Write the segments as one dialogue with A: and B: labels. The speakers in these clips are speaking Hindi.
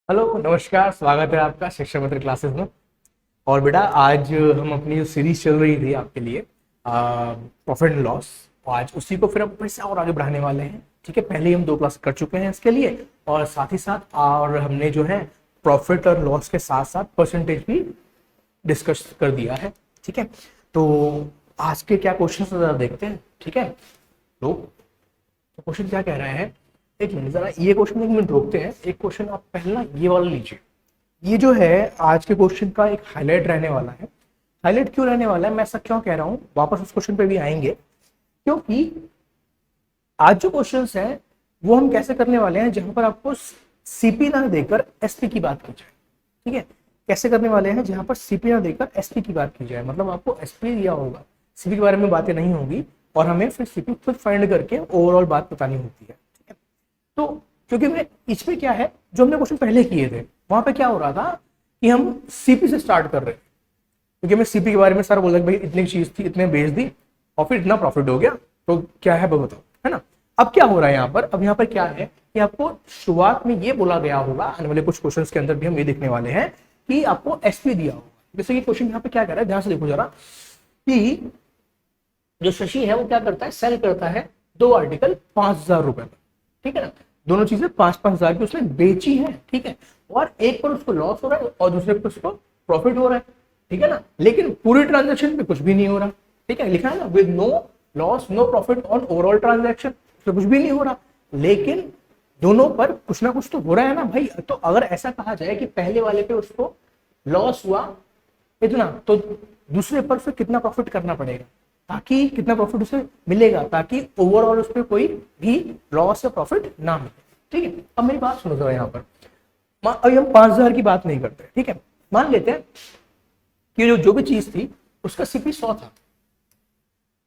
A: हेलो, नमस्कार। स्वागत है आपका शिक्षा मित्र क्लासेस में। और बेटा, आज हम अपनी जो सीरीज चल रही थी आपके लिए प्रॉफिट एंड लॉस, आज उसी को फिर हम फिर से और आगे बढ़ाने वाले हैं। ठीक है, पहले ही हम 2 क्लास कर चुके हैं इसके लिए, और साथ ही साथ और हमने जो है प्रॉफिट और लॉस के साथ साथ परसेंटेज भी डिस्कस कर दिया है। ठीक है, तो आज के क्या क्वेश्चन देखते हैं। ठीक है, तो क्वेश्चन क्या कह रहे हैं, एक मिनट जरा ये क्वेश्चन 1 मिनट रोकते हैं। एक क्वेश्चन आप पहला ये वाला लीजिए। ये जो है आज के क्वेश्चन का एक हाईलाइट रहने वाला है। हाईलाइट क्यों रहने वाला है, मैं ऐसा क्यों कह रहा हूं, वापस उस क्वेश्चन पे भी आएंगे, क्योंकि आज जो क्वेश्चंस हैं वो हम कैसे करने वाले हैं जहां पर आपको सीपी ना देकर एसपी की बात की जाए। ठीक है, कैसे करने वाले हैं जहां पर सीपी ना देकर एसपी की बात की जाए, मतलब आपको एसपी दिया होगा, सीपी के बारे में बातें नहीं होगी और हमें फिर सीपी खुद फाइंड करके ओवरऑल बात बतानी होती है। ठीक है, तो क्योंकि मैं इसमें क्या है, जो हमने क्वेश्चन पहले किए थे वहां पे क्या हो रहा था कि हम सीपी से स्टार्ट कर रहे थे, क्योंकि हमें सीपी के बारे में सारा बोला कि भाई इतनी चीज थी, इतने बेच दी और फिर इतना प्रॉफिट हो गया, तो क्या है वो बताओ, है ना। अब क्या हो रहा है यहाँ पर, अब यहाँ पर क्या है कि आपको शुरुआत में ये बोला गया होगा, आने वाले कुछ क्वेश्चंस के अंदर भी हम ये देखने वाले हैं कि आपको एसपी दिया होगा। जैसे कि क्वेश्चन यहाँ पे क्या कह रहा है, ध्यान से देखो जरा, कि जो शशि है वो क्या करता है, सेल करता है 2 आर्टिकल 5,000 रुपए में। ठीक है ना, दोनों चीजें 5,000 की उसने बेची है। ठीक है, और एक पर उसको लॉस हो रहा है और दूसरे पर उसको प्रॉफिट हो रहा है। ठीक है ना, लेकिन पूरी ट्रांजेक्शन पे कुछ भी नहीं हो रहा। ठीक है, लिखा है ना, with no loss no profit on overall transaction, तो कुछ भी नहीं हो रहा, लेकिन दोनों पर कुछ ना कुछ तो हो रहा है ना भाई। तो अगर ऐसा कहा जाए कि पहले वाले पे उसको लॉस हुआ इतना, तो दूसरे पर फिर कितना प्रॉफिट करना पड़ेगा, ताकि कितना प्रॉफिट उसे मिलेगा, ताकि ओवरऑल उस पर कोई भी लॉस या प्रॉफिट ना मिले। ठीक है, अब मेरी बात सुनो जरा यहाँ पर, अभी हम 5,000 की बात नहीं करते। ठीक है, मान लेते हैं कि जो भी चीज थी उसका सीपी 100 था,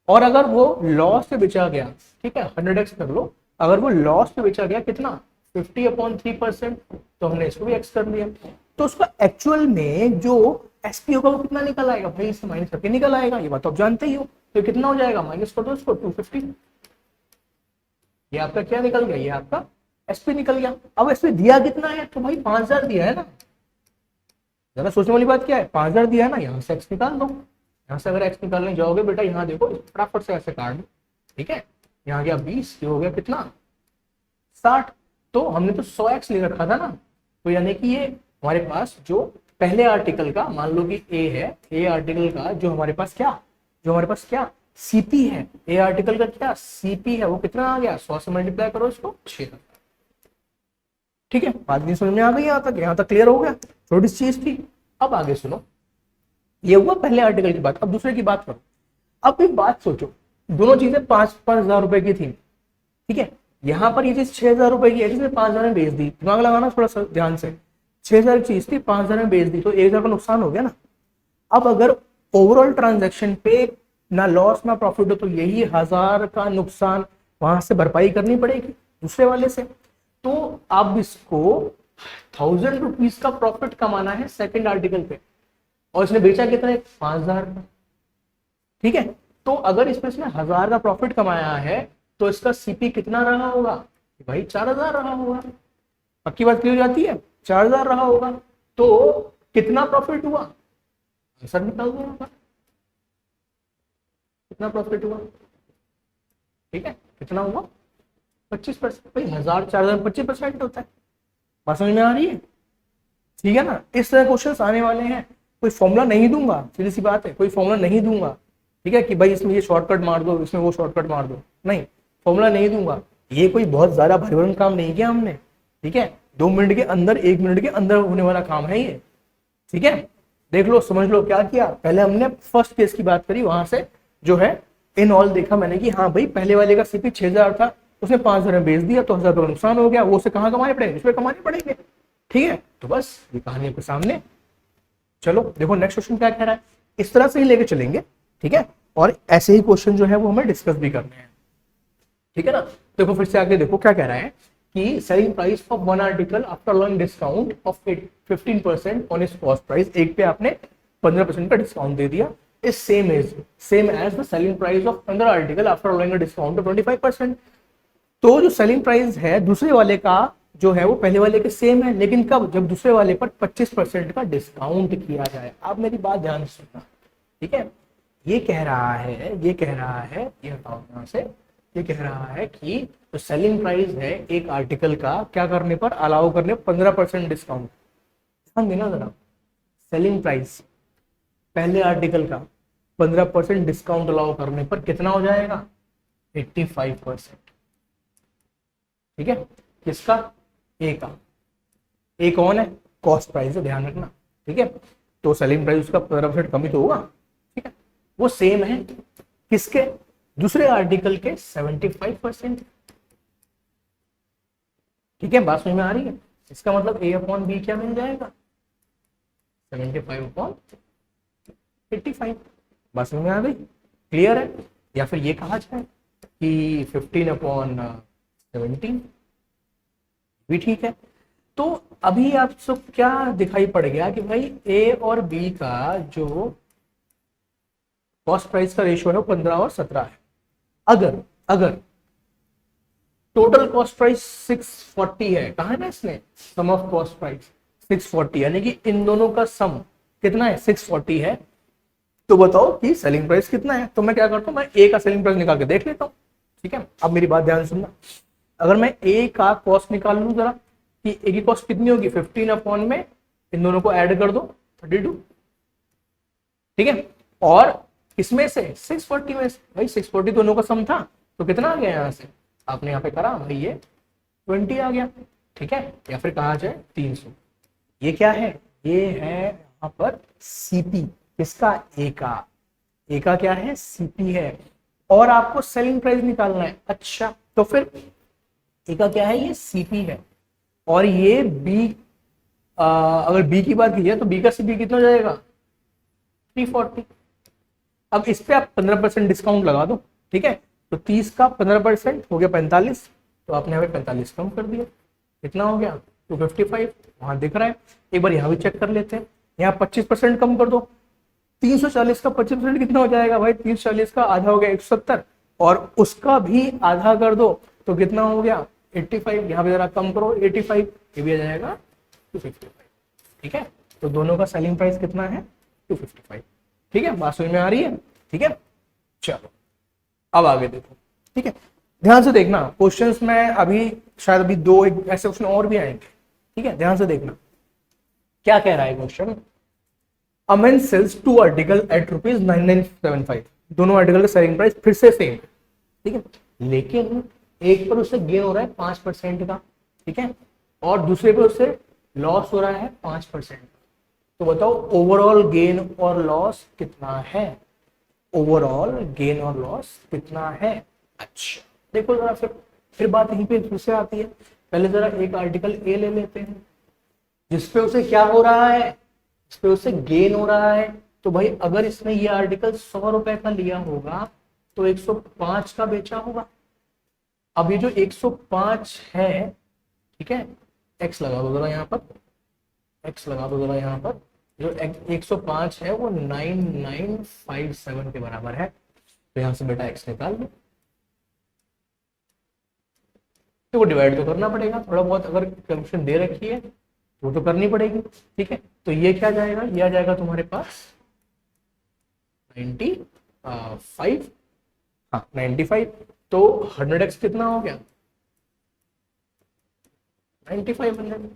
A: और अगर वो लॉस पे बेचा गया, ठीक है 100x कर लो, अगर वो लॉस पे बेचा गया कितना 50/3%, तो हमने इसको भी एक्स कर लिया, तो उसका एक्चुअल में जो एसपी होगा वो कितना निकल आएगा भाई, इससे माइनस करके निकल आएगा, ये बात तो आप जानते ही हो। तो कितना हो जाएगा, माइनस कर दो इसको 250, ये आपका क्या निकल गया, ये आपका एसपी निकल गया। अब एसपी दिया कितना है, तो भाई 5,000 दिया है ना। जरा सोचने वाली बात क्या है, 5,000 दिया है ना, यहाँ से एक्स निकाल दो। यहाँ से अगर एक्स निकालने जाओगे बेटा, यहाँ देखो फटाफट से ऐसे काट दो। ठीक है, यहाँ गया 20, ये हो गया कितना 60, तो हमने तो 100x ले रखा था ना, तो यानी कि ये हमारे पास जो पहले आर्टिकल का, मान लो कि ए है, ए आर्टिकल का जो हमारे पास क्या सीपी है, ए आर्टिकल का क्या सीपी है, वो कितना आ गया, 100 से मल्टीप्लाई करो इसको 6। ठीक है, बात नहीं समझ में आ गई, यहाँ तक क्लियर हो गया, छोटी सी चीज थी। अब आगे सुनो, ये हुआ पहले आर्टिकल की बात, अब दूसरे की बात करो। अब एक बात सोचो, दोनों चीजें 5,000 रुपए की थी। ठीक है, यहाँ पर ये चीज 6,000 रुपए की है, जिसने 5,000 में बेच दी, दिमाग लगाना थोड़ा सा ध्यान से, 6,000 की चीज थी 5,000 में बेच दी, तो 1,000 का नुकसान हो गया ना। अब अगर ओवरऑल ट्रांजेक्शन पे ना लॉस ना प्रॉफिट हो, तो यही 1,000 का नुकसान वहां से भरपाई करनी पड़ेगी दूसरे वाले से। तो अब इसको 1,000 रुपीज का प्रॉफिट कमाना है सेकंड आर्टिकल पे, और इसने बेचा कितना है 5,000 का। ठीक है, तो अगर इसमें इसने 1,000 का प्रॉफिट कमाया है, तो इसका सीपी कितना रहा होगा भाई, 4,000 रहा होगा। पक्की बात क्लियर हो जाती है, 4,000 रहा होगा, तो कितना प्रॉफिट हुआ, आंसर निकाल दो यहाँ पर, कितना प्रॉफिट हुआ। ठीक है, कितना हुआ 25%, भाई 1,000 4,000 25% होता है। बात समझ में आ रही है, ठीक है ना। इस तरह क्वेश्चन आने वाले हैं, कोई फॉर्मूला नहीं दूंगा, सीधी सी बात है, कोई फॉर्मूला नहीं दूंगा। ठीक है, कि भाई इसमें ये शॉर्टकट मार दो, इसमें वो शॉर्टकट मार दो, नहीं, फॉर्मूला नहीं दूंगा। ये कोई बहुत ज्यादा भारी भरकम काम नहीं किया हमने। ठीक है, 2 मिनट के अंदर 1 मिनट के अंदर होने वाला काम है ये। ठीक है, देख लो समझ लो क्या किया, पहले हमने फर्स्ट केस की बात करी, वहां से जो है इन ऑल देखा मैंने कि हाँ भाई पहले वाले का सीपी 6,000 था, उसने 5,000 में बेच दिया, तो 1,000 रुपये का नुकसान हो गया, वो उसे कहाँ कमाने पड़ेंगे, उसमें कमाने पड़ेंगे। ठीक है, तो बस ये कहानी आपके सामने। चलो देखो नेक्स्ट क्वेश्चन क्या कह रहा है, इस तरह से ही लेके चलेंगे। ठीक है, और ऐसे ही क्वेश्चन जो है वो हमें डिस्कस भी करने हैं। ठीक है ना, देखो फिर से आगे देखो क्या कह रहा है कि selling price of one article after allowing discount of 15% on its cost price, एक पे आपने 15% का डिस्काउंट दे दिया, is same as the selling price of another article after allowing a discount of 25%। तो जो सेलिंग प्राइस है दूसरे वाले का, जो है वो पहले वाले के सेम है, लेकिन कब, जब दूसरे वाले पर 25% का डिस्काउंट किया जाए। आप मेरी बात ध्यान से सुनना, ठीक है। ये कह रहा है, ये हटाओ यहाँ से, ये कह रहा है कि जो सेलिंग प्राइस है एक आर्टिकल का, क्या करने पर, अलाउ करने 15% डिस्काउंट। ध्यान देना जरा, सेलिंग प्राइस पहले आर्टिकल का 15% डिस्काउंट अलाउ करने पर कितना हो जाएगा, 85%। ठीक है, किसका, ए का। ए कौन है, कॉस्ट प्राइस है, ध्यान रखना, ठीक है। तो सेलिंग प्राइस उसका 15% कम ही तो होगा, ठीक है। वो सेम है किसके, दूसरे आर्टिकल के 75%। ठीक है, बात समझ में आ रही है। इसका मतलब ए अपॉन बी क्या मिल जाएगा, 75 अपॉन 85। बात समझ में आ गई, क्लियर है। या फिर ये कहा जाए कि 15 अपॉन 17 भी ठीक है। तो अभी आप सब क्या दिखाई पड़ गया कि भाई ए और बी का जो कॉस्ट प्राइस का रेशियो है 15 और 17 है। अगर टोटल कॉस्ट प्राइस 640 है, कहा है ना इसने, सम ऑफ कॉस्ट प्राइस 640, यानी कि इन दोनों का सम कितना है, 640 है। तो बताओ कि सेलिंग प्राइस कितना है। तो मैं क्या करता हूं, मैं ए का सेलिंग प्राइस निकाल के देख लेता हूं, ठीक है। अब मेरी बात ध्यान सुनना, अगर मैं ए का कॉस्ट निकाल लूं जरा, कि ए की कॉस्ट कितनी होगी, 15 अपॉन में इन दोनों को ऐड कर दो 32, ठीक है। और इसमें से 640 में से, भाई 640 दोनों का सम था, तो कितना आ गया यहां से, आपने यहाँ पे करा भाई, ये 20 आ गया, ठीक है। या फिर कहा जाए 300। ये क्या है, ये है यहाँ पर सीपी, किसका, ए का क्या है, सीपी है। और आपको सेलिंग प्राइस निकालना है। अच्छा, तो फिर ए का क्या है, ये सीपी है, और ये बी, अगर बी की बात की जाए तो बी का सीपी कितना हो जाएगा, 340। अब इस पे आप 15% डिस्काउंट लगा दो, ठीक है। तो 30 का 15% हो गया 45, तो आपने यहाँ पे 45 कम कर दिया, कितना हो गया 255, वहां दिख रहा है। एक बार यहाँ भी चेक कर लेते हैं, यहाँ 25% कम कर दो, 340 का 25% कितना हो जाएगा भाई, 340 का आधा हो गया 170, और उसका भी आधा कर दो तो कितना हो गया 85। यहाँ पे जरा कम करो 85, ये भी आ जाएगा 255, ठीक है। तो दोनों का सेलिंग प्राइस कितना है, 255, ठीक है। बात समझ में आ रही है, ठीक है। चलो अब आगे देखो, ठीक है। ध्यान से देखना क्वेश्चंस में, अभी शायद अभी दो एक ऐसे क्वेश्चन और भी आएंगे, ठीक है। ध्यान से देखना क्या कह रहा है question, a man sells two article at ₹9975। दोनों आर्टिकल का सेलिंग प्राइस फिर से सेम, ठीक है, लेकिन एक पर उससे गेन हो रहा है 5% का, ठीक है, और दूसरे पर उससे लॉस हो रहा है 5%। तो बताओ ओवरऑल गेन और लॉस कितना है, ओवरऑल गेन और लॉस कितना है। अच्छा देखो जरा, फिर बात यहीं पे फिर से आती है। पहले जरा एक आर्टिकल ए ले लेते हैं, जिसपे उसे क्या हो रहा है, इस पे उससे गेन हो रहा है। तो भाई अगर इसने ये आर्टिकल 100 रुपए का लिया होगा तो 105 का बेचा होगा। अब ये जो 105 है, ठीक है, एक्स लगा दो जरा यहाँ पर, एक्स लगा दो जरा यहाँ पर, जो 105 है वो 9957 के बराबर है। तो यहाँ से बेटा एक्स निकाल लो, तो वो डिवाइड तो करना पड़ेगा थोड़ा बहुत, अगर कैलकुलेशन दे रखी है वो तो करनी पड़ेगी, ठीक है। तो ये क्या जाएगा, ये आ जाएगा तुम्हारे पास 95, हाँ 95। तो 100x कितना हो गया, 9500,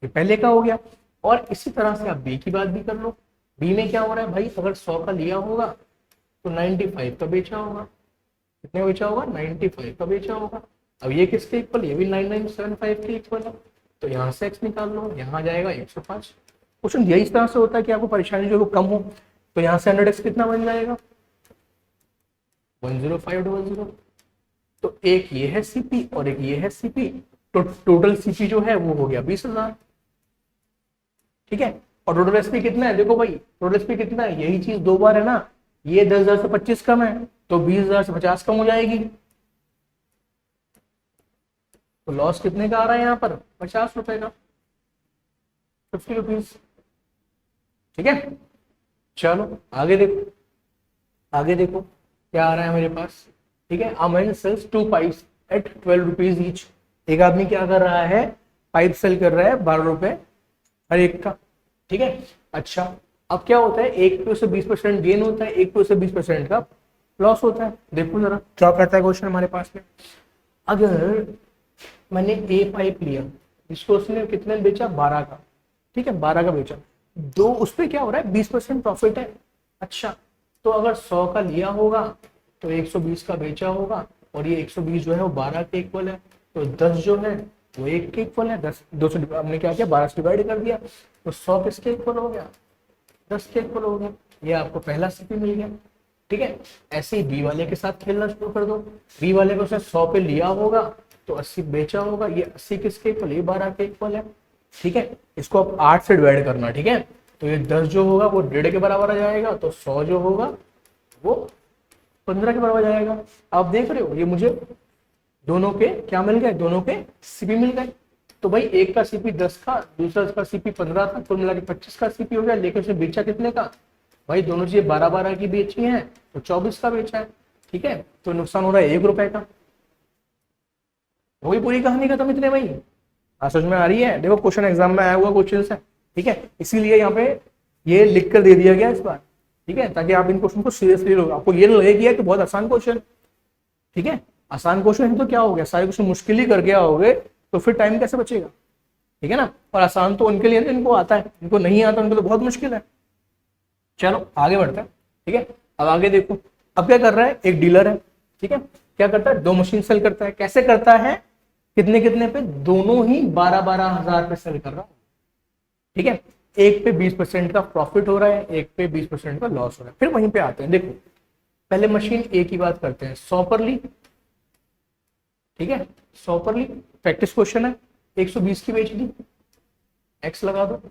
A: ये पहले का हो गया। और इसी तरह से आप बी की बात भी कर लो, बी में क्या हो रहा है भाई, अगर 100 का लिया होगा तो 95 का बेचा होगा, कितने बेचा होगा, 95 का बेचा होगा। अब ये किसके इक्वल, ये भी 9975 के इक्वल है। तो यहाँ से x निकाल लो, यहाँ जाएगा 105। क्वेश्चन यही इस तरह से होता है कि आपको परेशानी जो कम हो। तो यहाँ से 100x कितना बन जाएगा, 10500। तो एक ये है सीपी और एक ये है सीपी, तो टोटल सीपी जो है वो हो गया 20,000, ठीक है। और टोटल एसपी कितना है, देखो भाई टोटल एसपी कितना है, यही चीज दो बार है ना, ये 10,000 से 25 कम है तो 20,000 से 50 कम हो जाएगी। तो लॉस कितने का आ रहा है यहाँ पर, 50 रुपए का, 50 रुपीज, ठीक है। चलो आगे देखो, आगे देखो क्या आ रहा है मेरे पास, ठीक है। Aman sells 2 pipes at 12 rupees each. एक आदमी क्या कर रहा है, पाइप सेल कर रहा है 12 रुपए हर एक का, ठीक है। अच्छा, अब क्या होता है, एक पे उसे 20% गेन होता है, एक पे उसे 20% का लॉस होता है। देखो जरा क्या कहता है क्वेश्चन हमारे पास में। अगर मैंने ए पाइप लिया, इसको उसने कितने बेचा, 12 का, ठीक है, 12 का बेचा, दो उस पर क्या हो रहा है, 20% प्रॉफिट है। अच्छा, तो अगर 100 का लिया होगा तो 120 का बेचा होगा, और ये 120 जो है वो 12 के इक्वल है, तो 10 जो है वो 1 के इक्वल है। 10 200 हमने क्या किया, 12 से डिवाइड कर दिया, तो 100 किसके इक्वल हो गया, 10 के इक्वल हो गया। ये आपको पहला सीपी मिल गया, ठीक है। ऐसे ही बी वाले के साथ खेलना शुरू कर दो। बी वाले को उसने 100 पे लिया होगा तो 80 बेचा होगा, ये 80 किसके इक्वल, ये 12 के इक्वल है, ठीक है। इसको आप 8 से डिवाइड करना, ठीक है। तो ये 10 जो होगा वो 1.5 के बराबर आ जाएगा, तो 100 जो होगा वो 15 के बराबर जाएगा। आप देख रहे हो, ये मुझे दोनों के क्या मिल गए, दोनों के सीपी मिल गए। तो भाई एक का सीपी 10 का, दूसरा का सीपी 15 था, कुल मिला के 25 का सीपी हो गया। लेकिन उसने बेचा कितने का, भाई दोनों चीजें 12-12 की बेची हैं, तो 24 का बेचा है, ठीक है। तो नुकसान हो रहा है 1 रुपए का। वही पूरी कहानी खत्म इतने भाई। समझ में आ रही है। देखो क्वेश्चन एग्जाम में आया हुआ क्वेश्चन है, ठीक है, इसीलिए यहाँ पे ये लिख कर दे दिया गया इस बार, ठीक है, ताकि आप इन क्वेश्चन को सीरियसली लो, आपको ये लगे कि बहुत आसान क्वेश्चन, ठीक है। आसान क्वेश्चन है तो क्या हो गया, सारे क्वेश्चन मुश्किल ही करके आओगे तो फिर टाइम कैसे बचेगा, ठीक है ना। और आसान तो उनके लिए जिनको आता है, जिनको नहीं आता उनको तो बहुत मुश्किल है। चलो आगे बढ़ते हैं, ठीक है। अब आगे देखो, अब क्या कर रहा है, एक डीलर है, ठीक है, क्या करता है, 2 मशीन सेल करता है। कैसे करता है, कितने कितने पे, दोनों ही 12-12 हजार पे सेल कर रहा है, ठीक है। एक पे 20% का प्रॉफिट हो रहा है, एक पे 20% का लॉस हो रहा है। फिर वहीं पे आते हैं, देखो पहले मशीन ए की बात करते हैं, 100 पर ली, ठीक है, 100 पर ली, प्रैक्टिस क्वेश्चन है, 120 की बेच दी, एक्स लगा दो।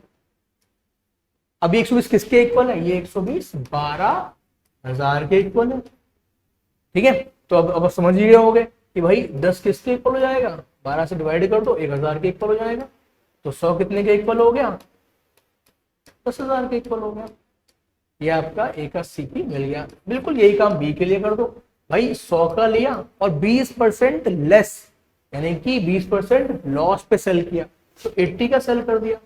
A: अभी 120 किसके इक्वल है, ये 120 12,000 के इक्वल है, ठीक है। तो अब समझ ही गए होगे कि भाई 10 किसके इक्वल हो जाएगा, 12 से डिवाइड कर दो, 1000 के इक्वल हो जाएगा। तो 100 कितने के इक्वल हो गया, 10,000 के इक्वल हो गया। ये आपका ए का सीपी मिल गया। बिल्कुल यही काम बी के लिए कर दो भाई, 100 का लिया और 20% लेस, यानी कि 20% लॉस पे सेल किया, तो 80 का सेल कर दिया।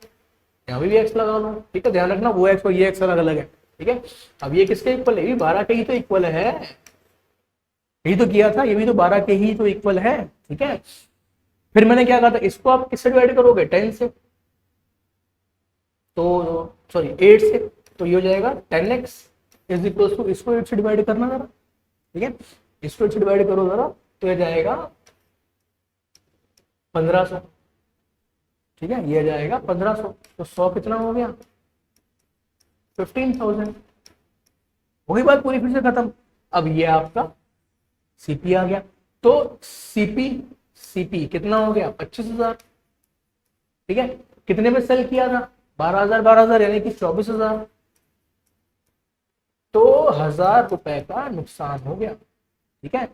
A: यहाँ भी एक्स लगा लो, ठीक है, ध्यान रखना वो एक्स और ये एक्स अलग अलग है, ठीक है। अब ये किसके इक्वल है, ये 12 के ही तो इक्वल है, यही तो किया था, ये भी तो 12 के ही तो इक्वल है, ठीक है। फिर मैंने क्या कहा था, इसको आप किससे डिवाइड करोगे, 10 से, तो सॉरी 8 से, तो ये हो जाएगा 10x इज इक्वल टू, इसको 8 से डिवाइड करना जरा, ठीक है, इसको 8 से डिवाइड करो जरा, तो ये जाएगा 1500, ठीक है, ये जाएगा 1500। तो 100 कितना हो गया, 15,000। वही बात पूरी फिर से खत्म। अब ये आपका सीपी आ गया, तो सीपी कितना हो गया, 25,000, ठीक है। कितने में सेल किया था, 12,000 यानी कि 24,000, तो 1,000 रुपए का नुकसान हो गया, ठीक है।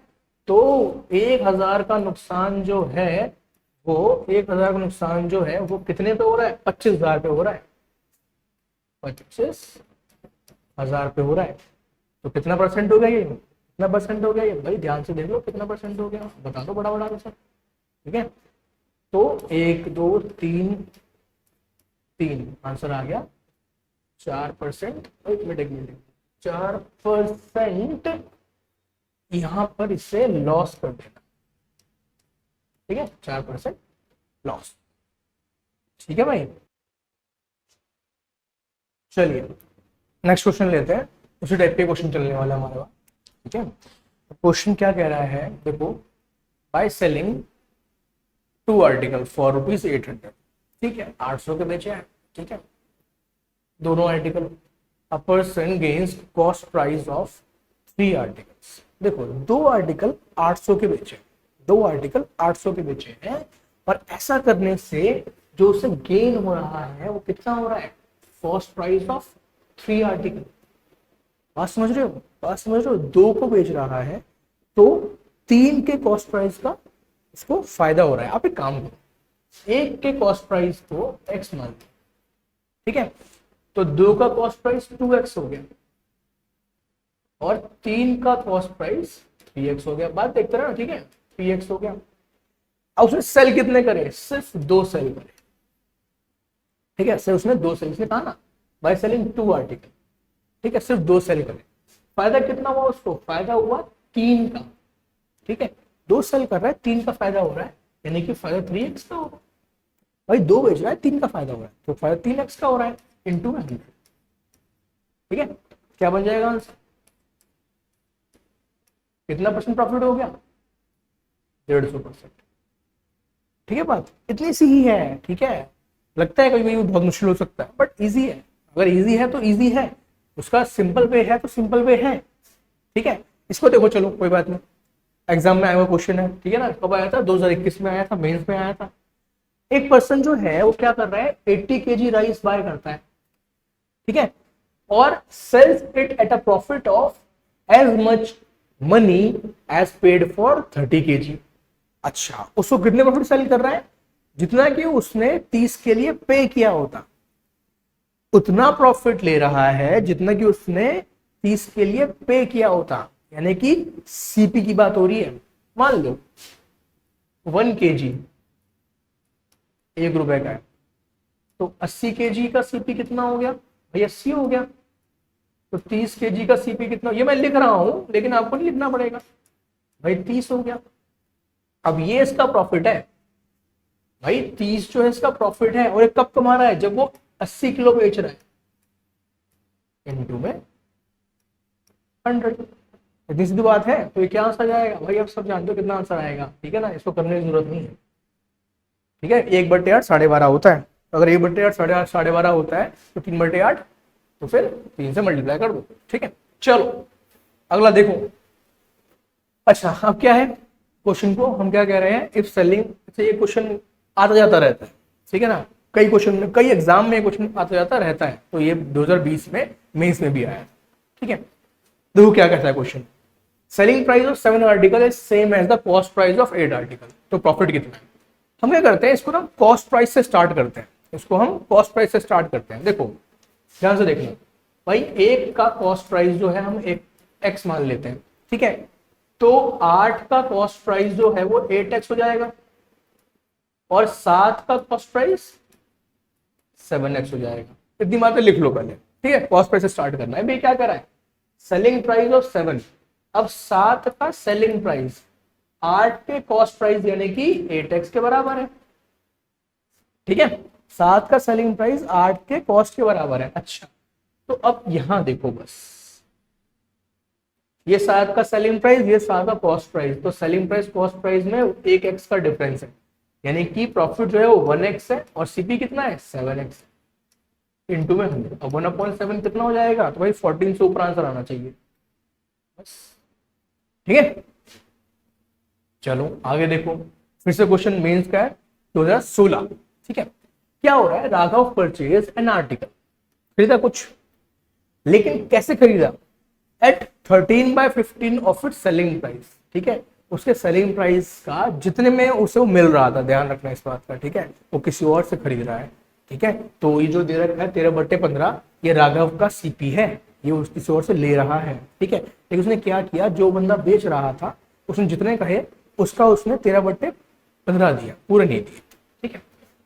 A: तो 1,000 का नुकसान जो है वो 1,000 का नुकसान जो है वो कितने पे हो रहा है, 25,000 पे हो रहा है, 25,000 पे हो रहा है। तो कितना परसेंट हो गया ये, कितना परसेंट हो गया ये, भाई ध्यान से देख लो कितना परसेंट हो गया, बता दो बड़ा बड़ा आंसर, ठीक है। तो 1 2 3 3 आंसर आ गया 4%, 4% यहां पर इसे लॉस कर देना, ठीक है, 4% लॉस, ठीक है भाई। चलिए नेक्स्ट क्वेश्चन लेते हैं, उसी टाइप के क्वेश्चन चलने वाला हमारे पास, ठीक है। क्वेश्चन क्या कह रहा है, देखो, बाय सेलिंग 2 आर्टिकल फॉर ₹800, ठीक है, 800 के बेचे हैं, ठीक है, दोनों article, a person gains cost price of 3 articles. देखो 2 आर्टिकल 800 के बेचे, 2 आर्टिकल 800 के बेचे हैं, और ऐसा करने से जो उसे गेन हो रहा है वो कितना हो रहा है, कॉस्ट प्राइस ऑफ 3 आर्टिकल। बात समझ रहे हो, बात समझ रहे हो, 2 को बेच रहा है तो 3 के कॉस्ट प्राइस का उसको फायदा हो रहा है। आप एक काम करो, 1 के कॉस्ट प्राइस को x मान लो, ठीक है, तो 2 का कॉस्ट प्राइस 2x हो गया और 3 का कॉस्ट प्राइस 3x हो गया। बात देखते रहो, ठीक है, 3x हो गया। अब उसने सेल कितने करे, सिर्फ 2 सेल करे, ठीक है, सिर्फ उसने 2 सेल, इसने कहा ना बाय सेलिंग 2 आर्टिकल, ठीक है, सिर्फ 2 सेल करे, फायदा कितना हुआ उसको, फायदा हुआ 3 का, ठीक है, 2 सेल कर रहा है, 3 का फायदा हो रहा है, यानी कि फायदा 3x का होगा, भाई 2 बेच रहा है, 3 का फायदा हो रहा है, तो फायदा 3x का हो रहा है इंटू में 100, ठीक है, क्या बन जाएगा आंसर, कितना परसेंट प्रॉफिट हो गया, 150%, ठीक है, बात इतनी सी ही है, ठीक है, लगता है कभी कभी बहुत मुश्किल हो सकता है बट इजी है, अगर इजी है तो इजी है, उसका सिंपल वे है तो सिंपल वे है, ठीक है, इसको देखो, चलो कोई बात नहीं, एग्जाम में आया हुआ क्वेश्चन है, ठीक है ना, कब आया था, 2021 में आया था, मेंस में आया था, एक पर्सन जो है वो क्या कर रहा है, 80 kg राइस बाय करता है, ठीक है, और sells it at a profit of as much money as paid for 30 kg, अच्छा, उसको कितने प्रॉफिट सेल कर रहा है, जितना कि उसने 30 के लिए पे किया होता, उतना प्रॉफिट ले रहा है जितना कि उसने 30 के लिए पे किया होता, यानी कि सीपी की बात हो रही है, मान लो 1 kg 1 रुपए का है, तो 80 kg का सीपी कितना हो गया भाई, 80 हो गया, तो 30 kg का सीपी कितना, ये मैं लिख रहा हूं लेकिन आपको नहीं लिखना पड़ेगा भाई, 30 हो गया, अब ये इसका प्रॉफिट है भाई, 30 जो है इसका प्रॉफिट है, और ये कब कमा रहा है, जब वो 80 किलो बेच रहा है, इनटू में 100, इतनी सीधी बात है, तो ये क्या आंसर जाएगा भाई, आप सब जानते हो कितना आंसर आएगा, ठीक है ना, इसको करने की जरूरत नहीं है, ठीक है, 1/8 12.5 होता है, अगर 1/8 12.5 होता है तो 3/8, तो फिर 3 से मल्टीप्लाई कर दो, ठीक है, चलो अगला देखो, अच्छा अब क्या है, क्वेश्चन को हम क्या कह रहे हैं, इफ सेलिंग से, ये क्वेश्चन आता जाता रहता है, ठीक है ना, कई क्वेश्चन में, कई एग्जाम में क्वेश्चन आता जाता रहता है, तो ये 2020 में मेंस में भी आया है, ठीक है, देखो क्या कहता है question, selling price of 7 article is same as the cost price of 8 article, तो प्रॉफिट कितना है, हम क्या करते हैं, इसको ना कॉस्ट प्राइस से स्टार्ट करते हैं, इसको हम कॉस्ट प्राइस से स्टार्ट करते हैं, देखो ध्यान से देखना भाई, एक का कॉस्ट प्राइस जो है हम एक एक्स मान लेते हैं, ठीक है, तो 8 का कॉस्ट प्राइस जो है वो 8x हो जाएगा, और 7 का कॉस्ट प्राइस 7x हो जाएगा, इतनी बातें लिख लो पहले, ठीक है, कॉस्ट प्राइस से स्टार्ट करना है, भाई क्या करा है, सेलिंग प्राइस ऑफ 7, अब 7 का सेलिंग प्राइस 8 के कॉस्ट प्राइस यानी कि 8x के बराबर है, ठीक है, 7 का सेलिंग प्राइस 8 के कॉस्ट के बराबर है, अच्छा, तो अब यहां देखो बस, ये 7 का सेलिंग प्राइस, ये 7 का कॉस्ट प्राइस, तो सेलिंग प्राइस कॉस्ट प्राइस में 1x का डिफरेंस है, यानी कि प्रॉफिट जो है वो 1x है, और सीपी कितना है 7x, इंटू में 100, अब 1/7 कितना हो जाएगा, तो भाई 14 से ऊपर आंसर आना चाहिए बस, ठीक है, चलो आगे देखो, फिर से क्वेश्चन मेंस का है 2016, ठीक है, क्या हो रहा है, राघव परचेज एन आर्टिकल, खरीदा कुछ, लेकिन कैसे खरीदा, at 13/15 of it selling price, ठीक है, उसके सेलिंग प्राइस का जितने में उसे वो मिल रहा था, ध्यान रखना इस बात का, ठीक है, वो किसी और से खरीद रहा है, ठीक है, तो ये जो दे रखा है 13/15, ये राघव का सीपी है, ये उस किसी और से ले रहा है, ठीक है, लेकिन उसने क्या किया, जो बंदा बेच रहा था उसने जितने कहे उसका उसने 13/15 दिया, पूरे नहीं दिए, ठीक है,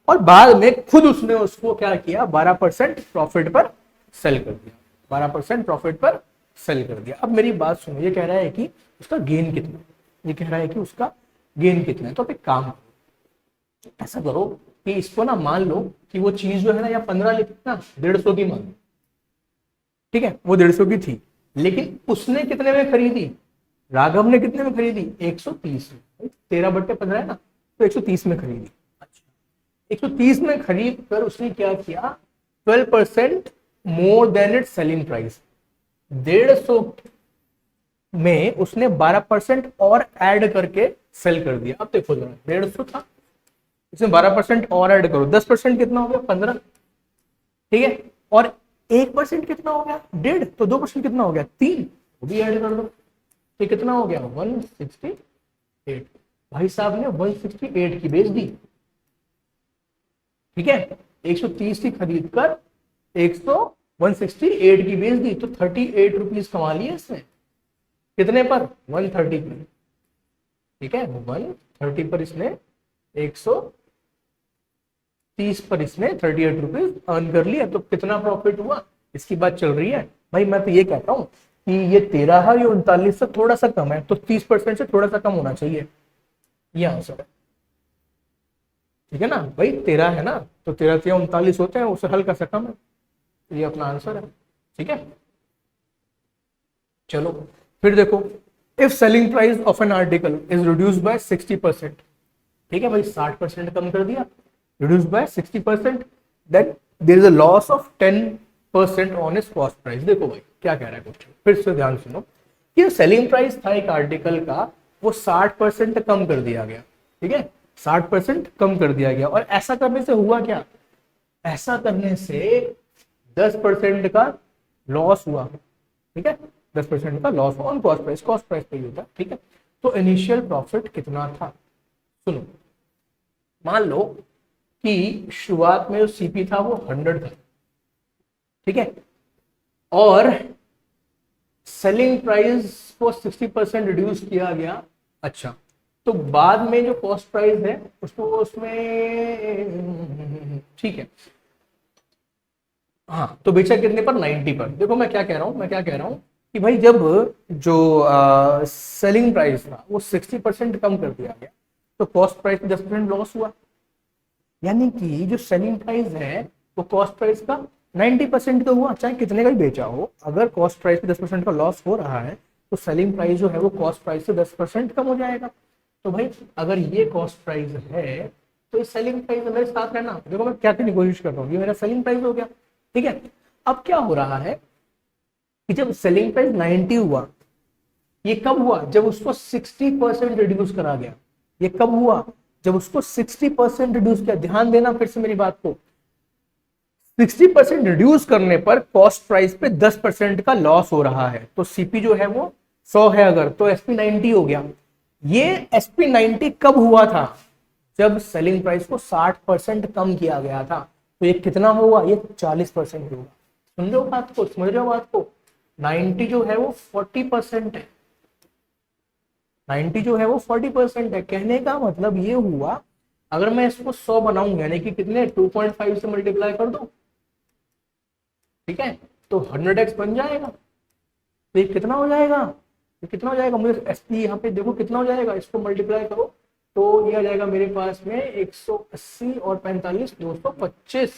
A: और बाद में खुद उसने उसको क्या किया, 12% प्रॉफिट पर सेल कर दिया, 12% प्रॉफिट पर सेल कर दिया, अब मेरी बात सुनो, ये कह रहा है कि उसका गेन कितना है, ये कह रहा है कि उसका गेन कितना है, तो आप एक काम करो, ऐसा करो कि इसको ना मान लो कि वो चीज जो है ना, या 15 लिखना 150 की मान लो, ठीक है, वो 150 की थी, लेकिन उसने कितने में खरीदी, राघव ने कितने में खरीदी, 130 में, 13/15 है ना, तो 130 में खरीदी, अच्छा, 130 में खरीद कर उसने क्या किया, 12% more than it selling price, 150 में उसने 12% और ऐड करके सेल कर दिया, अब देखो जरा, 150 था, इसमें 12% और ऐड करो, 10% कितना हो गया, 15, ठीक है, और 1% कितना हो गया, 1.5, तो 2% कितना हो गया, 3, वो भी ऐड कर दो, तो कितना हो गया, 168, भाई साहब ने 168 की बेच दी, ठीक है, 130 की खरीद कर 168 की बेच दी, तो 38 रुपीज कमा लिए इसने, कितने पर, 130 पर, ठीक है, 130 पर इसने 130 पर इसने 38 रुपीज अर्न कर लिया, तो कितना प्रॉफिट हुआ इसकी बात चल रही है भाई। मैं तो ये कहता हूँ कि ये 13 है, ये 39 से थोड़ा सा कम है, तो 30% से थोड़ा सा कम होना चाहिए, ये आंसर है। ठीक है ना भाई, 13 है ना, तो 13 से 39 होते हैं, उससे हल्का सा कम है, तो ये अपना आंसर है। ठीक है, चलो फिर देखो, if selling price of an article is reduced by 60%, ठीक है भाई, 60% कम कर दिया, reduce by 60%, that there is a loss of 10% on is cost price. देखो भाई क्या कह रहा है क्वेश्चन, फिर से ध्यान सुनो कि सेलिंग प्राइस था एक आर्टिकल का, वो 60% कम कर दिया गया। ठीक है, 60% कम कर दिया गया, और ऐसा करने से हुआ क्या, ऐसा करने से 10% का लॉस हुआ। ठीक है, 10% का loss on cost price, cost price पे ही होता है। ठीक है, तो इनिशियल प्रॉफिट कितना था, सुनो, मान लो कि शुरुआत में जो सीपी था वो 100 था। ठीक है, और सेलिंग प्राइस को 60% रिड्यूस किया गया। अच्छा, तो बाद में जो कॉस्ट प्राइस है उसको उसमें, ठीक है, हाँ, तो बेचा कितने पर, 90 पर। देखो मैं क्या कह रहा हूँ कि भाई जब जो सेलिंग प्राइस था वो 60% कम कर दिया गया, तो कॉस्ट प्राइस में 10% लॉस हुआ, यानी कि जो सेलिंग प्राइस है वो कॉस्ट प्राइस का 90% का हुआ, चाहे कितने का भी बेचा हो। अगर कॉस्ट प्राइस पे 10% का लॉस हो रहा है, तो सेलिंग प्राइस जो है वो कॉस्ट प्राइस से 10% कम हो जाएगा। तो भाई अगर ये कॉस्ट प्राइस है, तो इस सेलिंग प्राइस मेरे साथ रहना। देखो मैं क्या करने की कोशिश कर रहा हूँ, ये मेरा सेलिंग प्राइस हो गया। ठीक है, अब क्या हो रहा है कि जब सेलिंग प्राइस 90 हुआ, ये कब हुआ, जब उसको 60% रिड्यूस करा गया। ये कब हुआ, जब उसको 60% रिड्यूस किया। ध्यान देना फिर से मेरी बात को, 60% रिड्यूस करने पर कॉस्ट प्राइस पे 10% का लॉस हो रहा है, तो सीपी जो है वो 100 है अगर, तो एसपी 90 हो गया। ये एसपी 90 कब हुआ था, जब सेलिंग प्राइस को 60% कम किया गया था। तो ये कितना होगा, ये 40% होगा। समझो बात को, समझ रहे हो बात को, 90 जो है वो 40% है, 90 जो है वो 40% है। कहने का मतलब ये हुआ, अगर मैं इसको 100 बनाऊंगा, यानी कि कितने 2.5 से मल्टीप्लाई कर दो, ठीक है, तो 100x बन जाएगा। तो ये कितना हो जाएगा, ये कितना हो जाएगा, मुझे एसपी यहाँ पे देखो कितना हो जाएगा, इसको मल्टीप्लाई करो तो ये आ जाएगा मेरे पास में 180 और 45 225,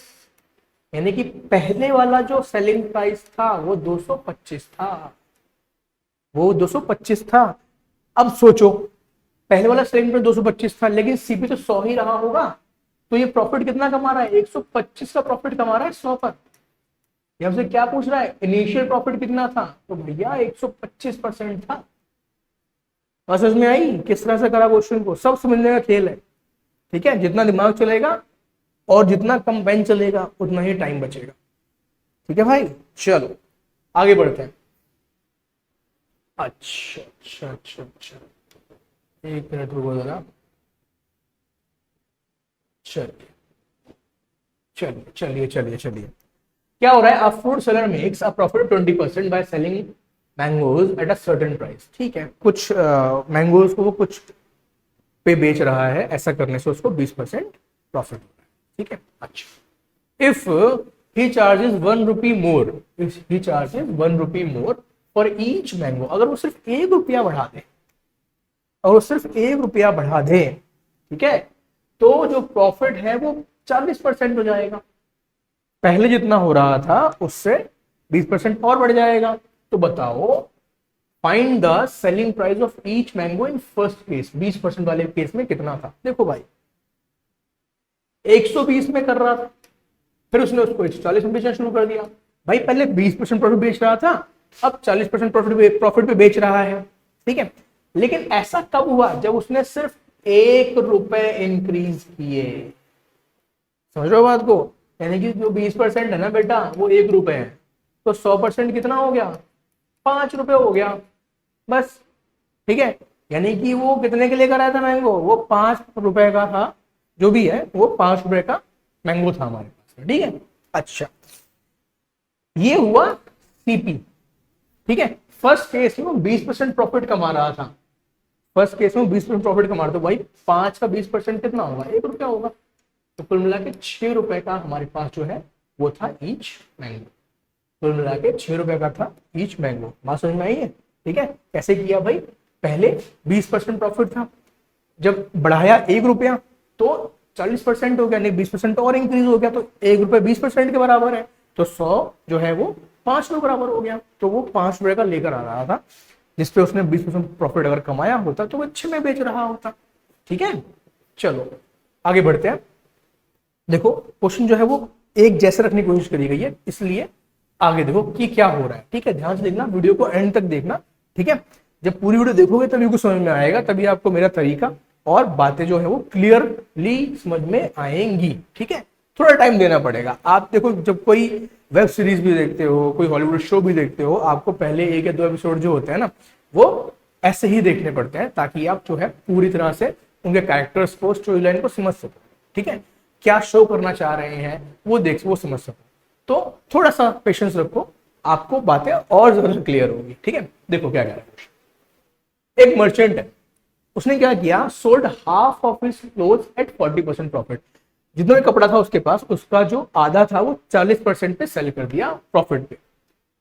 A: यानी कि पहले वाला जो सेलिंग प्राइस था वो 225 था, वो 225 था। अब सोचो, पहले वाला सेलिंग प्राइस 225 था, लेकिन सीपी तो 100 ही रहा होगा, तो ये प्रॉफिट कितना कमा रहा है, 125 का प्रॉफिट कमा रहा है 100 पर। ये हमसे क्या पूछ रहा है, इनिशियल प्रॉफिट कितना था, तो भैया 125% था। समझ में आई किस तरह से करा क्वेश्चन को, सब समझने का खेल है। ठीक है, जितना दिमाग चलेगा और जितना कम पेन चलेगा उतना ही टाइम बचेगा। ठीक है भाई, चलो आगे बढ़ते हैं। अच्छा अच्छा अच्छा अच्छा, एक मिनट रुको जरा, चलिए चलिए चलिए चलिए चलिए, क्या हो रहा है, a fruit seller makes a profit 20% by selling mangoes at a certain price. ठीक है, कुछ मैंगोज को वो कुछ पे बेच रहा है, ऐसा करने से उसको 20% प्रॉफिट हो रहा है। ठीक है, अच्छा, if he charges 1 rupee more, if he charges 1 rupee more for each mango, अगर वो सिर्फ 1 रुपया बढ़ा दे, और वो सिर्फ 1 रुपया बढ़ा दे, ठीक है, तो जो प्रॉफिट है वो 40% हो जाएगा। पहले जितना हो रहा था उससे 20% और बढ़ जाएगा। तो बताओ, find the selling price of each mango in first case, 20% वाले केस में कितना था। देखो भाई 120 में कर रहा था, फिर उसने उसको 140 में बेचना शुरू कर दिया। भाई पहले 20% प्रॉफिट बेच रहा था, अब 40% प्रॉफिट पे बेच रहा है। ठीक है, लेकिन ऐसा कब हुआ, जब उसने सिर्फ 1 रुपए इंक्रीज किए। समझ रहे हो बात को, यानी कि जो 20% है ना बेटा वो 1 रुपए है, तो 100% कितना हो गया, 5 रुपए हो गया बस। ठीक है, यानी कि वो कितने के लेकर आया था मैंगो, वो 5 रुपए का था, जो भी है वो 5 रुपए का मैंगो था हमारे पास में। ठीक है, अच्छा, ये हुआ सीपी। ठीक है, फर्स्ट केस में 20% प्रॉफिट कमा रहा था, फर्स्ट केस में 20% प्रॉफिट कमा रहे, तो भाई 5 का 20% कितना होगा, 1 रुपया होगा। तो कुल मिला के 6 रुपए का हमारे पास जो है वो था ईच मैंगो। कुल मिला के 6 रुपए का था ईच मैंगो। बात समझ में आई है? ठीक है। कैसे किया भाई, पहले 20% प्रॉफिट था, जब बढ़ाया 1 रुपया तो 40% हो गया, नहीं 20% तो और इंक्रीज हो गया, तो 1 रुपये 20% के बराबर है, तो 100 जो है वो 5 रुपये बराबर हो गया। तो वो 5 रुपये का लेकर आ रहा था, जिसपे उसने 20% प्रॉफिट अगर कमाया होता तो वो अच्छे में बेच रहा होता। ठीक है, चलो आगे बढ़ते हैं। देखो क्वेश्चन जो है वो एक जैसे रखने की कोशिश करी गई है, इसलिए आगे देखो कि क्या हो रहा है। ठीक है, ध्यान से देखना, वीडियो को एंड तक देखना। ठीक है, जब पूरी वीडियो देखोगे तभी कुछ समझ में आएगा, तभी आपको मेरा तरीका और बातें जो है वो क्लियरली समझ में आएंगी। ठीक है, थोड़ा टाइम देना पड़ेगा। आप देखो, जब कोई वेब सीरीज भी देखते हो, कोई हॉलीवुड शो भी देखते हो, आपको पहले 1 या 2 एपिसोड जो होते हैं ना, वो ऐसे ही देखने पड़ते हैं, ताकि आप जो है पूरी तरह से उनके कैरेक्टर्स को, स्टोरी लाइन को समझ सको। ठीक है, क्या शो करना चाह रहे हैं वो समझ सको। तो थोड़ा सा पेशेंस रखो, आपको बातें और ज्यादा क्लियर होगी। ठीक है, देखो क्या कह रहा है। एक मर्चेंट है, उसने क्या किया, sold half of his clothes at 40% profit. जितना भी कपड़ा था उसके पास, उसका जो आधा था वो 40% पे सेल कर दिया प्रॉफिट पे।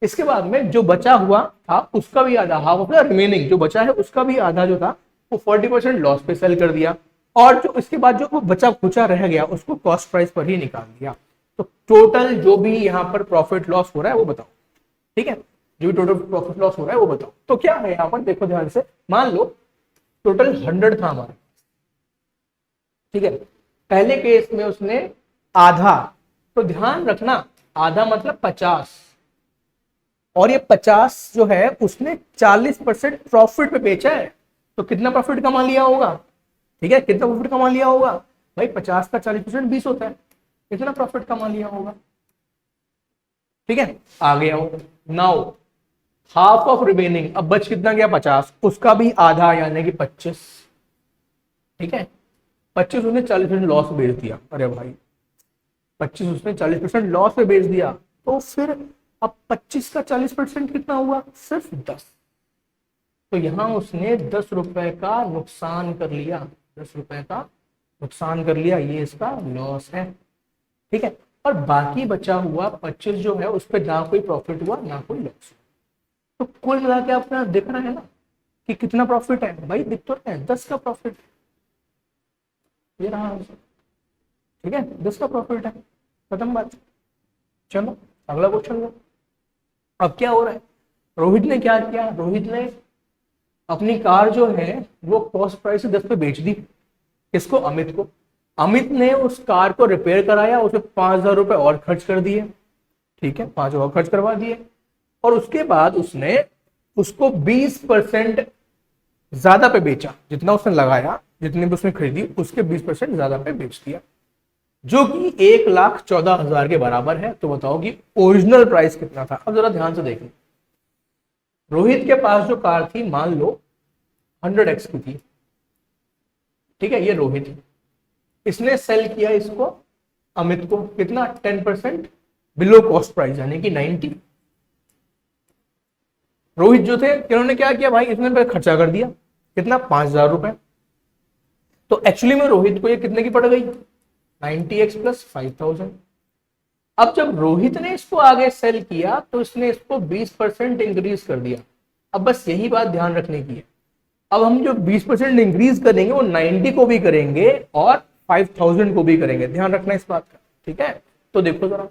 A: इसके बाद में जो बचा हुआ था उसका भी आधा, हाफ ऑफ द रिमेनिंग जो बचा है उसका भी आधा जो था वो 40% लॉस पे सेल कर दिया, और जो इसके बाद जो वो बचा खुचा रह गया उसको कॉस्ट प्राइस पर ही निकाल दिया। तो टोटल जो भी यहाँ पर प्रॉफिट लॉस हो रहा है वो बताओ। ठीक है, जो भी टोटल प्रॉफिट लॉस हो रहा है वो बताओ। तो क्या है यहाँ पर, देखो ध्यान से, मान लो टोटल 100 था हमारा। ठीक है, पहले केस में उसने आधा, तो ध्यान रखना आधा मतलब 50, और ये 50 जो है उसने 40% प्रॉफिट पे बेचा है, तो कितना प्रॉफिट कमा लिया होगा। ठीक है, कितना प्रॉफिट कमा लिया होगा भाई, 50 का 40% 20 होता है, कितना प्रॉफिट कमा लिया होगा। ठीक है, आ गया हो। नाउ हाफ ऑफ रिमेनिंग, अब बच कितना गया 50, उसका भी आधा यानी कि 25। ठीक है, 25 उसने 40% लॉस बेच दिया। अरे भाई 25 उसने 40% लॉस पे बेच दिया, तो फिर अब 25 का 40% कितना हुआ, सिर्फ 10। तो यहां उसने 10 रुपए का नुकसान कर लिया, 10 रुपए का नुकसान कर लिया, ये इसका लॉस है। ठीक है, और बाकी बचा हुआ 25 जो है उस पर ना कोई प्रॉफिट हुआ ना कोई लॉस। तो कुल मिला के अपना दिख रहा है ना कि कितना प्रॉफिट है भाई, दिख तो रहा है 10 का प्रॉफिट, ये रहा। ठीक है, 10 का प्रॉफिट है, खत्म बात। चलो अगला क्वेश्चन लो। अब क्या हो रहा है, रोहित ने क्या किया, रोहित ने अपनी कार जो है वो कॉस्ट प्राइस से 10 पे बेच दी। किसको, अमित को। अमित ने उस कार को रिपेयर कराया, उसे 5,000 रुपए और खर्च कर दिए। ठीक है, 5 और खर्च करवा दिए, और उसके बाद उसने उसको 20% ज्यादा पे बेचा, जितना उसने लगाया, जितने भी उसने खरीदी उसके 20% ज्यादा पे बेच दिया, जो कि 1,14,000 के बराबर है। तो बताओ कि ओरिजिनल प्राइस कितना था। अब जरा ध्यान से देखना, रोहित के पास जो कार थी मान लो 100x की थी। ठीक है, ये रोहित, इसने सेल किया इसको अमित को कितना, 10% बिलो कॉस्ट प्राइस यानी कि 90। रोहित जो थे इन्होंने क्या किया भाई, इसने खर्चा कर दिया कितना, 5,000 रुपए। तो एक्चुअली में रोहित को ये कितने की पड़ गई, 90x प्लस 5,000। अब जब रोहित ने इसको आगे सेल किया तो इसने इसको 20% इंक्रीज कर दिया। अब बस यही बात ध्यान रखने की है, अब हम जो 20% इंक्रीज करेंगे वो 90 को भी करेंगे और 5,000 को भी करेंगे, ध्यान रखना इस बात का। ठीक है, तो देखो जरा,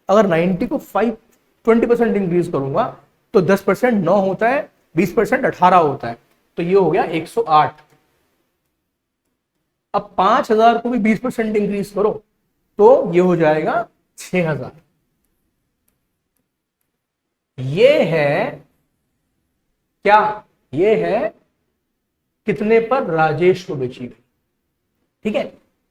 A: अगर 90 को 20% इंक्रीज करूंगा तो 10% 9 होता है, 20% 18 होता है, तो ये हो गया 108। अब 5,000 को भी 20% इंक्रीज करो तो ये हो जाएगा 6,000। ये है क्या, ये है कितने पर राजेश को बेची गई। ठीक है,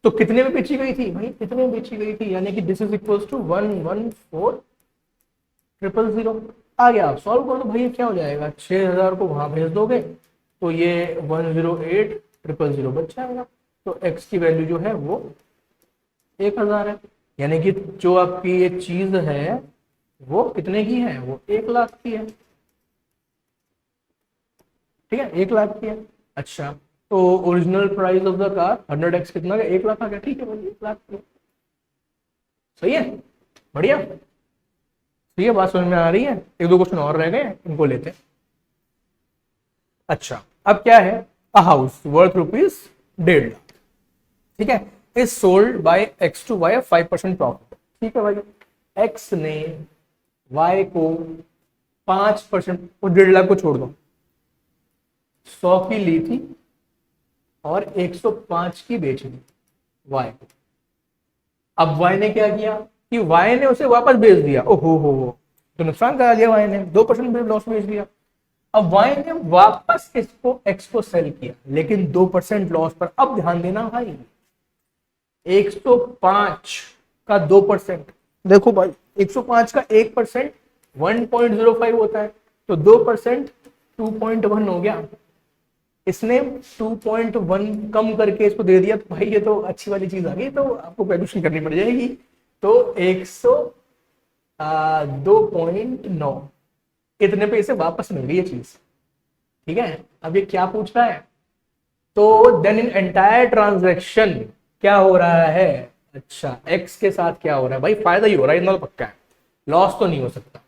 A: तो कितने में बेची गई थी भाई, कितने में बेची गई थी, यानी कि दिस इज इक्वल्स टू 114,000। आ गया, आप सॉल्व कर दो भाई, क्या हो जाएगा, 6,000 को वहां भेज दोगे तो ये 108,000 बच जाएगा। तो x की वैल्यू जो है वो 1,000 है, यानी कि जो आपकी ये चीज है वो कितने की है, वो 1 लाख की है। ठीक है, 1 लाख की है। अच्छा, तो original price of the car 100x कितना का, 1 लाख आ गया। ठीक है भाई, 1 लाख सही है, बढ़िया। ठीक है, बात समझ में आ रही है। एक दो क्वेश्चन और रह गए, इनको लेते हैं। अच्छा, अब क्या है, a house worth rupees 1.5 lakh, ठीक है, is sold by x to y 5% profit. ठीक है भाई, एक्स ने वाई को 5%, वो 1.5 लाख को छोड़ दो, 100 की ली थी और 105 की बेच दी वाई को। अब वाई ने क्या किया कि वाई ने उसे वापस बेच दिया। ओहो हो, तो नुकसान करा दिया वाई ने, 2% लॉस बेच दिया। अब वाई ने वापस इसको एक्स को सेल किया, लेकिन 2% लॉस पर। अब ध्यान देना भाई, 105 का 2%, देखो भाई 105 का 1% 1.05 होता है, तो 2% 2.1 हो गया। इसने 2.1 कम करके इसको दे दिया, तो भाई ये तो अच्छी वाली चीज आ गई, तो आपको कैलकुलेशन करनी पड़ जाएगी। तो 2.9 इतने पे इसे वापस मिल गई ये चीज। ठीक है, अब ये क्या पूछ रहा है, तो देन इन एंटायर ट्रांजैक्शन क्या हो रहा है। अच्छा, एक्स के साथ क्या हो रहा है भाई, फायदा ही हो रहा है, इतना तो पक्का है, लॉस तो नहीं हो सकता।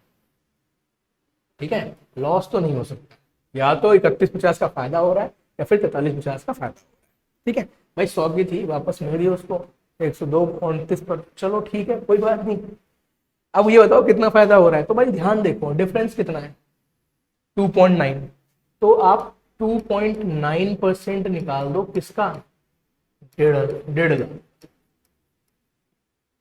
A: ठीक है, लॉस तो नहीं हो सकता, या तो 3150 का फायदा हो रहा है या फिर 4350 का फायदा हो रहा है। ठीक है भाई, 100 की थी, वापस मिल गई उसको 102.29 पर, चलो ठीक है, कोई बात नहीं। अब ये बताओ कितना फायदा हो रहा है, तो भाई ध्यान देखो डिफरेंस कितना है, 2.9। तो आप 2.9% निकाल दो किसका, 1.5 लाख।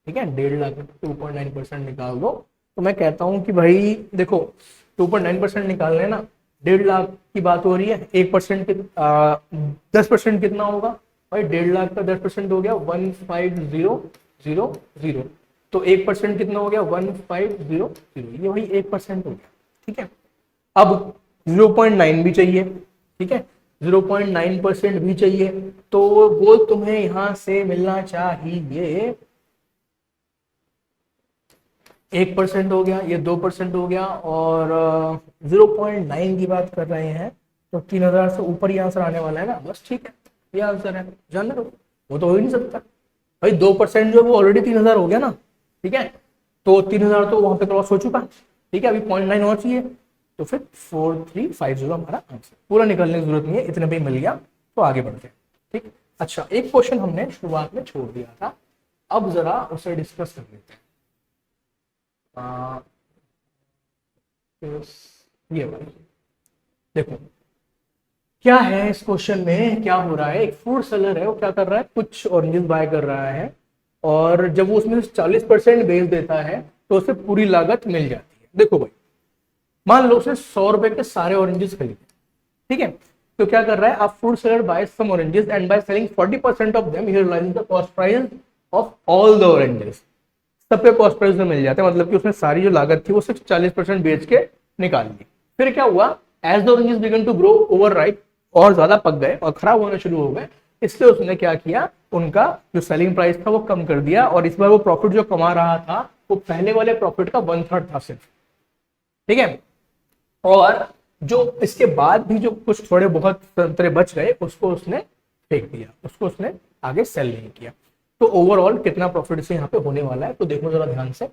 A: ठीक है, 1.5 लाख 2.9% निकाल दो। तो मैं कहता हूं कि भाई देखो, 2.9% निकालने ना, 1.5 लाख की बात हो रही है, 1% 10% कितना होगा भाई, 1.5 लाख का 10% हो गया 15000। तो 1% कितना हो गया 1500, ये भाई 1% हो गया। ठीक है, अब 0.9 भी चाहिए। ठीक है, 0.9% भी चाहिए, तो वो तुम्हें यहां से मिलना चाहिए, 1% हो गया, ये 2% हो गया, और 0.9 की बात कर रहे हैं, तो 3000 से ऊपर ही आंसर आने वाला है ना, बस ठीक है, ये आंसर है, जान लो, वो तो हो ही नहीं सकता भाई, 2% जो है वो ऑलरेडी 3000 हो गया ना। ठीक है, तो 3000 तो वहां पे क्रॉस हो चुका। ठीक है, अभी 0.9 और चाहिए, तो फिर 4350 हमारा आंसर, पूरा निकलने की जरूरत नहीं है, इतने पे ही मिल गया, तो आगे बढ़ते हैं। ठीक, अच्छा, एक क्वेश्चन हमने शुरुआत में छोड़ दिया था, अब जरा उसे डिस्कस कर लेते हैं। आ, ये भाई देखो, क्या है इस क्वेश्चन में, क्या हो रहा है, एक फूड सेलर है, वो क्या कर रहा है, कुछ ऑरेंजेस बाय कर रहा है, और जब वो उसमें 40% बेच देता है, तो उसे पूरी लागत मिल जाती है। देखो भाई, मान लो उसने 100 रुपए के सारे ऑरेंजेस खरीदे। ठीक है, तो क्या कर रहा है, आप food seller buy some oranges and by selling 40% of them he realises the cost price of all the oranges. सबके कॉस्ट प्राइस में मिल जाते हैं, मतलब कि उसने सारी जो लागत थी वो सिर्फ 40% बेच के निकाल ली। फिर क्या हुआ, as the oranges began to grow over ripe, और ज्यादा पक गए और खराब होना शुरू हो गए, इसलिए उसने क्या किया, उनका जो सेलिंग प्राइस था वो कम कर दिया, और इस बार वो प्रॉफिट जो कमा रहा था वो पहले वाले प्रॉफिट का 1/3 था सिर्फ। ठीक है, और जो इसके बाद भी जो कुछ थोड़े बहुत संतरे बच गए, उसको उसने फेंक दिया, उसको उसने आगे सेल नहीं किया। तो ओवरऑल कितना प्रॉफिट से यहाँ पे होने वाला है, तो देखो जरा ध्यान से।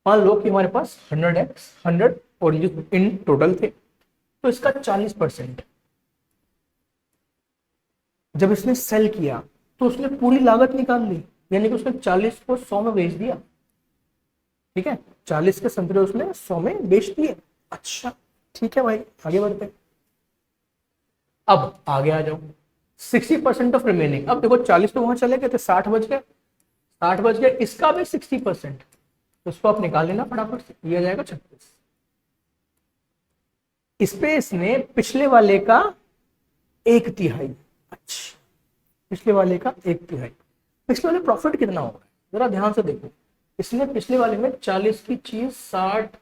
A: मान लो कि हमारे पास 100 ऑरेंजेस इन टोटल थे, तो इसका 40% जब इसने सेल किया, तो उसने पूरी लागत निकाल ली, यानी कि उसने 40 को 100 में बेच दिया। ठीक है, 40 के संतरे उसने 100 में बेच दिए। अच्छा, ठीक है भाई, आगे बढ़ते। अब आगे आ जाओ, 60% ऑफ रिमेनिंग। अब देखो 40 तो वहां चले गए थे, 60 बच गए, 60 बच गए, इसका भी 60%, तो उसको आप निकाल लेना फटाफट से, ये आ जाएगा 36। इस पे इसने पिछले वाले का 1/3, अच्छा, पिछले वाले का 1/3, पिछले वाले प्रॉफिट कितना होगा जरा ध्यान से देखो। इसने पिछले वाले में 40 की चीज 60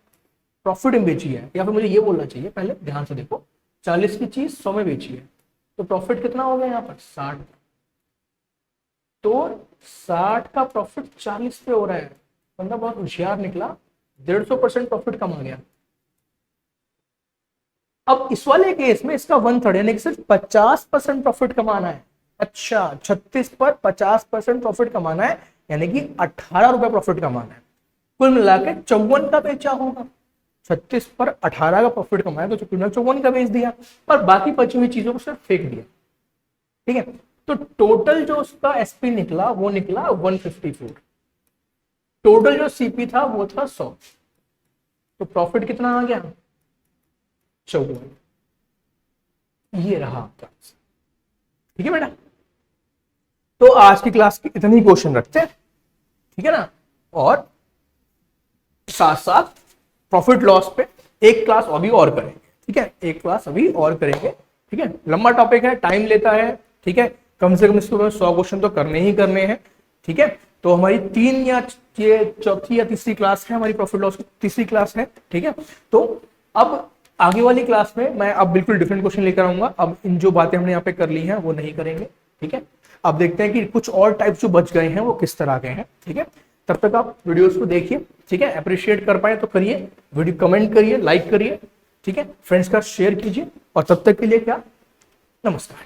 A: प्रॉफिट में बेची है, या फिर मुझे ये बोलना चाहिए, पहले ध्यान से देखो, 40 की चीज 100 में बेची है, तो प्रॉफिट कितना हो गया यहाँ पर 60, तो 60 का प्रॉफिट 40 पे हो रहा है, बंदा बहुत होशियार निकला, 150% प्रॉफिट कमा गया। अब इस वाले केस में इसका 1/3 यानी कि सिर्फ 50% प्रॉफिट कमाना है। अच्छा, 36 पर 50% प्रॉफिट कमाना है, यानी कि 18 रुपए प्रॉफिट कमाना है। कुल मिला के 54 का बेचा होगा। 36 पर 18 का प्रॉफिट कमाया तो कुल मिला 54 का बेच दिया, पर बाकी बची हुई चीजों को सिर्फ फेंक दिया। ठीक है, तो टोटल जो उसका एसपी निकला वो निकला 154। टोटल जो सीपी था वो था 100। तो प्रॉफिट कितना आ गया? 54। ये रहा आपका। ठीक है बेटा, तो आज की क्लास के इतने ही क्वेश्चन रखते हैं, ठीक है ना। और साथ साथ प्रॉफिट लॉस पे एक क्लास अभी और करेंगे। ठीक है, एक क्लास अभी और करेंगे। ठीक है, लंबा टॉपिक है, टाइम लेता है। ठीक है, कम से कम इसको 100 क्वेश्चन तो करने ही करने हैं। ठीक है, तो हमारी 3 या चौथी या तीसरी क्लास है, हमारी प्रॉफिट लॉस की तीसरी क्लास है। ठीक है, तो अब आगे वाली क्लास में मैं अब बिल्कुल डिफरेंट क्वेश्चन लेकर आऊंगा। अब इन जो बातें हमने यहाँ पे कर ली हैं वो नहीं करेंगे। ठीक है, अब देखते हैं कि कुछ और टाइप जो बच गए हैं वो किस तरह के हैं। ठीक है, तब तक आप वीडियोस को देखिए। ठीक है, अप्रिशिएट कर पाए तो करिए, वीडियो कमेंट करिए, लाइक करिए। ठीक है, फ्रेंड्स का शेयर कीजिए। और तब तक के लिए क्या, नमस्कार।